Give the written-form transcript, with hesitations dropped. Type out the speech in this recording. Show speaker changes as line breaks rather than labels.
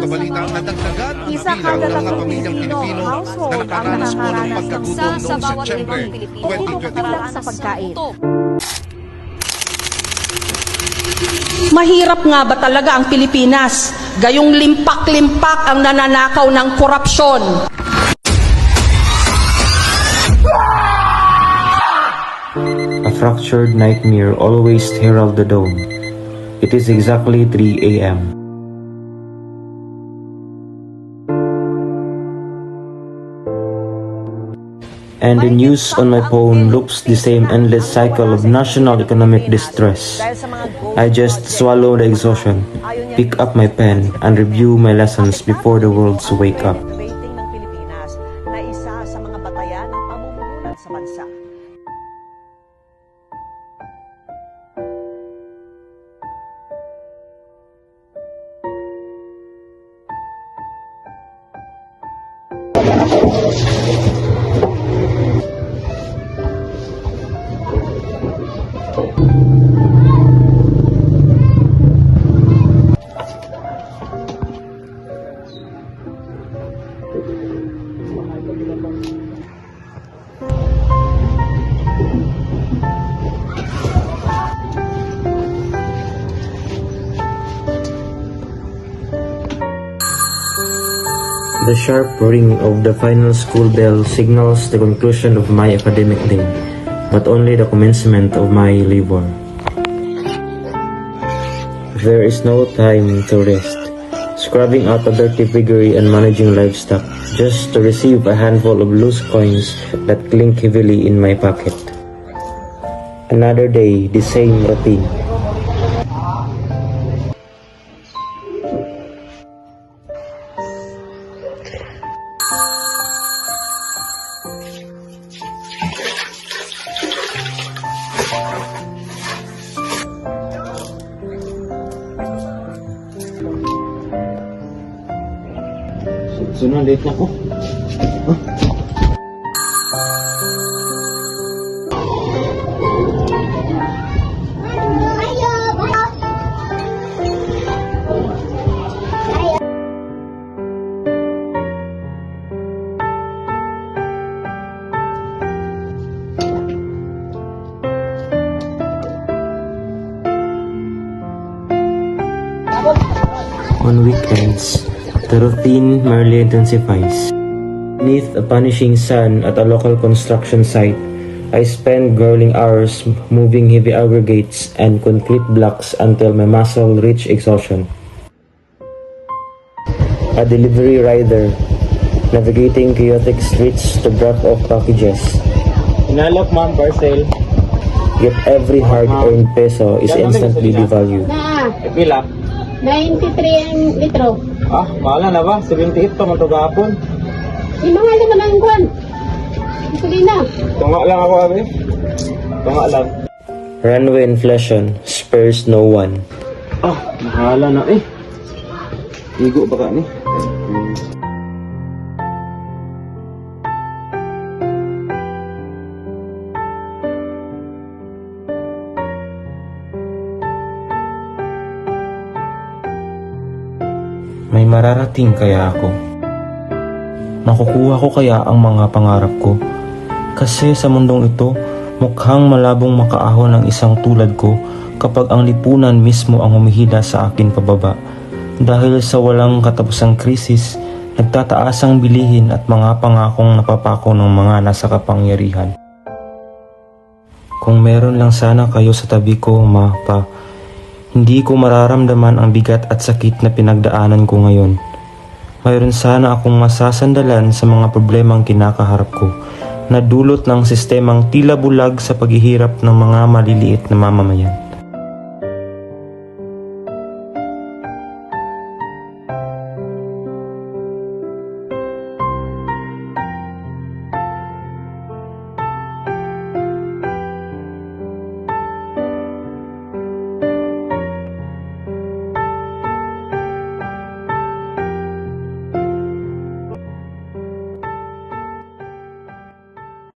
kabalitang nadagdagan ang
Isa
bilang
kada
ng mga
tatlong
pamilyang
Pilipino
Pilipino na
household ang
nakaranas po ng
nakakaranas ng
pagkagutom
sa
noong
bawat
Setyembre
limang Pilipino
hindi
2024.
kulang sa pagkain.
Mahirap nga ba talaga ang Pilipinas? Gayong limpak-limpak ang nananakaw ng korupsyon.
A fractured nightmare always herald the dawn. It is exactly 3 a.m. And the news on my phone loops the same endless cycle of national economic distress. I just swallow the exhaustion, pick up my pen, and review my lessons before the world's wake up.
Rating ng Pilipinas na isa sa mga batayan ng pamumuhunan sa bansa.
The sharp ring of the final school bell signals the conclusion of my academic day, but only the commencement of my labor. There is no time to rest, scrubbing out the dirty piggery and managing livestock, just to receive a handful of loose coins that clink heavily in my pocket. Another day, the same routine. Sunod, late na ko. On weekends, the routine merely intensifies. Beneath a punishing sun at a local construction site, I spend grueling hours moving heavy aggregates and concrete blocks until my muscle reach exhaustion. A delivery rider, navigating chaotic streets to drop off packages.
Inalok ma'am, parcel.
Yet every hard-earned peso is instantly devalued.
Pila?
93 ang litro.
Ah, mahala na ba? 78 pa man to gahapon.
Imahal naman ang kwan. Sige na.
Tunga lang ako, abi. Tunga lang.
Runway inflation spares no one.
Ah, mahala na eh. Igo ba ka ni?
May mararating kaya ako? Nakukuha ko kaya ang mga pangarap ko? Kasi sa mundong ito, mukhang malabong makaahon ang isang tulad ko kapag ang lipunan mismo ang humihila sa akin pababa. Dahil sa walang katapusang krisis, nagtataas ang bilihin at mga pangakong napapako ng mga nasa kapangyarihan. Kung meron lang sana kayo sa tabi ko, Ma, Pa, hindi ko mararamdaman ang bigat at sakit na pinagdaanan ko ngayon. Mayroon sana akong masasandalan sa mga problemang kinakaharap ko na dulot ng sistemang tila bulag sa paghihirap ng mga maliliit na mamamayan.